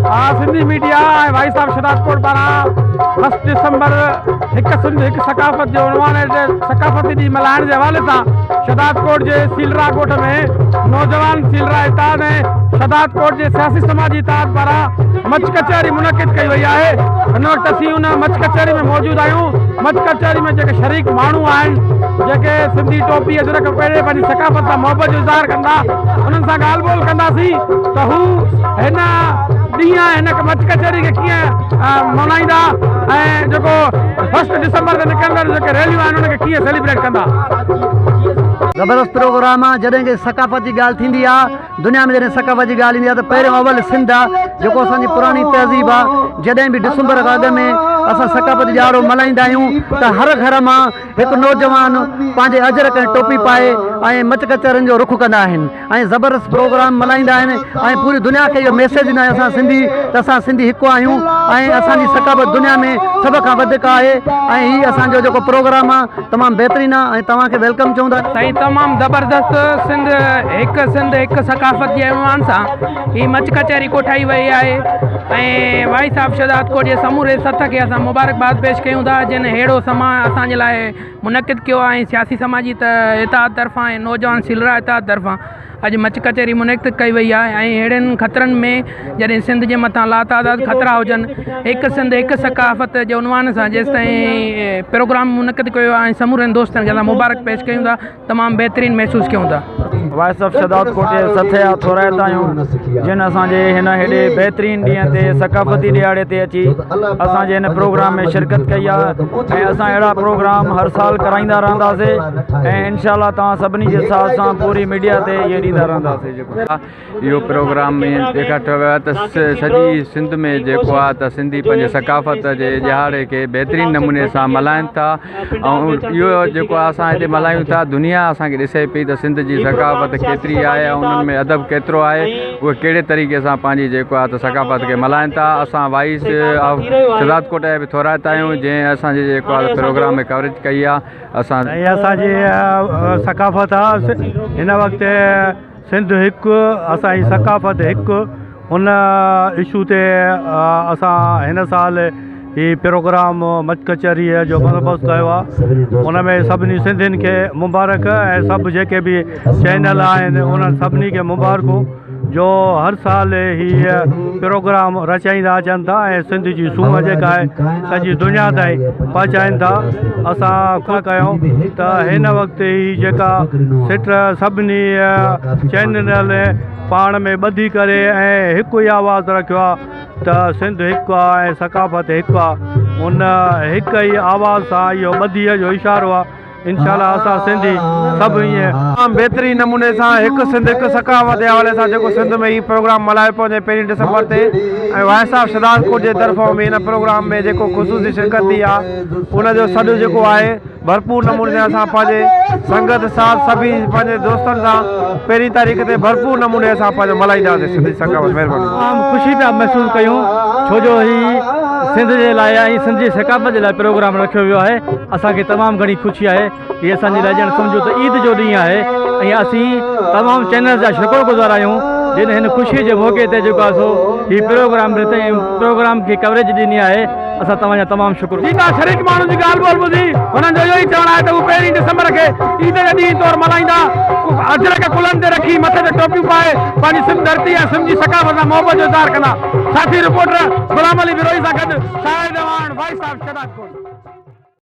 Sindhi media भाई साहब शदात कोट पारा 1 December एक सिंध एक सकाफ़त जो उनवान सकाफ़ती डी मल्हाइण जे हवाले सां शदात कोट जे सीलरा ॻोठ में नौजवान सीलरा इताद ऐं शदात कोट जे सियासी समाजी इताद पारा मच कचहरी मुनक़िद कई वई आहे। हिन वक़्तु असीं उन मच कचहरी में मौजूद आहियूं। मच कचहरी में जेके शरीक माण्हू आहिनि जेके सिंधी टोपी अजर खां पहिरें पंहिंजी सकाफ़त सां मोहबत जो इज़हार कंदा उन्हनि सां ॻाल्हि ॿोल कंदासीं त हू हिन ॾींहुं हिन मच कचहरी खे कीअं मल्हाईंदा ऐं जेको 1 दिसंबर ते निकिरंदड़ जेके रैलियूं आहिनि उनखे कीअं सेलिब्रेट कंदा। ज़बरदस्त प्रोग्राम आहे। जॾहिं की सकाफ़त जी ॻाल्हि थींदी आहे दुनिया में जॾहिं सकाफ़त जी ॻाल्हि ईंदी आहे त पहिरियों अवल सिंध आहे जेको असांजी पुराणी तहज़ीब आहे। जॾहिं बि दिसंबर खां अॻु में असां सकाफ़त ॾियारो मल्हाईंदा आहियूं त हर घर मां हिकु नौजवान पंहिंजे अजरक ऐं टोपी पाए ऐं मच कचहरियुनि जो रुख कंदा आहिनि ऐं ज़बरदस्त प्रोग्राम मल्हाईंदा आहिनि ऐं पूरी दुनिया खे इहो मैसेज ॾींदा आहियूं असां सिंधी त असां सिंधी हिकु आहियूं ऐं असांजी सकाफ़त दुनिया में सभ खां वधीक आहे ऐं हीउ असांजो जेको प्रोग्राम आहे तमामु बहितरीनु आहे ऐं तव्हांखे वेलकम चवंदा। साईं तमामु ज़बरदस्त सिंध हिकु सकाफ़त जे अनवान सां हीअ मच कचहरी कोठाई वई आहे ऐं भाई साहब शदात कोट जे समूरे सथ खे असां मुबारकबाद पेश कयूं था जिन अहिड़ो समा असांजे लाइ मुनक़िद कयो आहे। सियासी समाजी इताद तरफ़ां ऐं नौजवान सीलरा इताद तरफ़ां अॼु मच कचहरी मुनक़िद कई वई आहे ऐं अहिड़नि ख़तरनि में जॾहिं सिंध जे मथां लातादाद ख़तरा हुजनि हिकु सिंध हिकु सकाफ़त जे उनवान सां जेसि ताईं प्रोग्राम मुनक़िद कयो आहे ऐं समूरनि दोस्तनि खे असां मुबारक पेश कयूं था तमामु बहितरीनु महसूसु कयूं था। वाइस ऑफ शदात कोट जे सथे हथो रहता आहियूं जिन असांजे हिन हेॾे बहितरीनु ॾींहं ते सकाफ़ती ॾियारे ते अची असांजे हिन प्रोग्राम में शिरकत कई आहे ऐं असां अहिड़ा प्रोग्राम हर साल कराईंदा रहंदासीं ऐं इनशाअल्लाह तव्हां सभिनी जे साथ सां पूरी मीडिया ते इहे ॾींदा रहंदासीं। जेको इहो प्रोग्राम में ॾेखारियो वियो आहे त सॼी सिंध में जेको आहे त सिंधी पंहिंजे सकाफ़त जे ॾियारे खे बहितरीनु नमूने सां मल्हाइनि था ऐं इहो जेको आहे असां हिते मल्हायूं था दुनिया असांखे ॾिसे पई त सिंध जी सकाफ़त केतिरी आहे ऐं उन्हनि में अदब केतिरो आहे उहे कहिड़े तरीक़े सां पंहिंजी जेको आहे त सकाफ़त खे मल्हाइनि था। असां वाइस ऑफ शदात कोट जा बि थोराइता आहियूं जंहिं असांजे जेको आहे प्रोग्राम में कवरेज कई आहे। असांजी सकाफ़त आहे हिन वक़्तु सिंध हिकु असांजी सकाफ़त हिकु हुन इशू ते असां हिन साल ही प्रोग्राम मच कचहरीअ जो बंदोबस्तु कयो आहे। उन में सभिनी सिंधियुनि खे मुबारक ऐं सभु जेके बि चैनल आहिनि उन्हनि सभिनी खे मुबारकूं जो हर साल हीअ प्रोग्राम रचाईंदा अचनि था ऐं सिंध जी सूंहं जेका आहे सॼी दुनिया ताईं पहुचाइनि था। असां ख़ुशि कयूं त हिन वक़्तु ही जेका सिट सभिनी चैनल पाण में ॿधी करे ऐं हिकु ई आवाज़ु रखियो आहे त सिंध हिकु आहे ऐं सकाफ़त हिकु आहे। उन हिकु ई आवाज़ सां इहो ॿधीअ जो इशारो आहे। इंशाअल्लाह असां सिंधी सभु ईअं तमामु बहितरीनु नमूने सां हिकु सिंध हिकु सकाफ़त जे हवाले सां जेको सिंध में हीउ प्रोग्राम मल्हाए पियो वञे 1 दिसंबर ते ऐं वाइस ऑफ शदात कोट जे तरफ़ां बि हिन प्रोग्राम में जेको ख़ुशूसी शिरकत थी आहे उनजो सॾु जेको आहे भरपूर नमूने सां असां पंहिंजे संगत साथ सभी पंहिंजे दोस्तनि सां 1 तारीख़ ते भरपूर नमूने सां पंहिंजो मल्हाईंदासीं सिंधी सकाफ़त। महिरबानी। तमामु ख़ुशी पिया महसूसु कयूं छो जो ही सिंध जे लाइ ऐं सिंध जी सकाफ़त जे लाइ प्रोग्राम रखियो वियो आहे। असांखे तमामु घणी ख़ुशी आहे। हीअ असांजे लाइ ॼण सम्झो त ईद जो ॾींहुं आहे ऐं असीं तमामु चैनल जा शुक्रगुज़ार आहियूं जिन हिन ख़ुशीअ जे मौक़े ते जेको आहे सो हीउ प्रोग्राम खे कवरेज ॾिनी आहे। असां तव्हांजा तमामु शुक्र। शरीक माण्हुनि जी ॻाल्हि ॿोल ॿुधी हुननि जो इहो ई चवणु आहे त उहे 1 दिसंबर खे ईद जे ॾींहुं तौरु मल्हाईंदा अजर खे कुलनि ते रखी मथे ते टोपियूं पाए पंहिंजी सिंध धरती ऐं सिंध जी सकाफ़त सां मोहबत जो इज़हार कंदा। साथी रिपोर्टर गुलाम अली बिरोही सां गॾु शाहिद अवान वाइस ऑफ शदात कोट।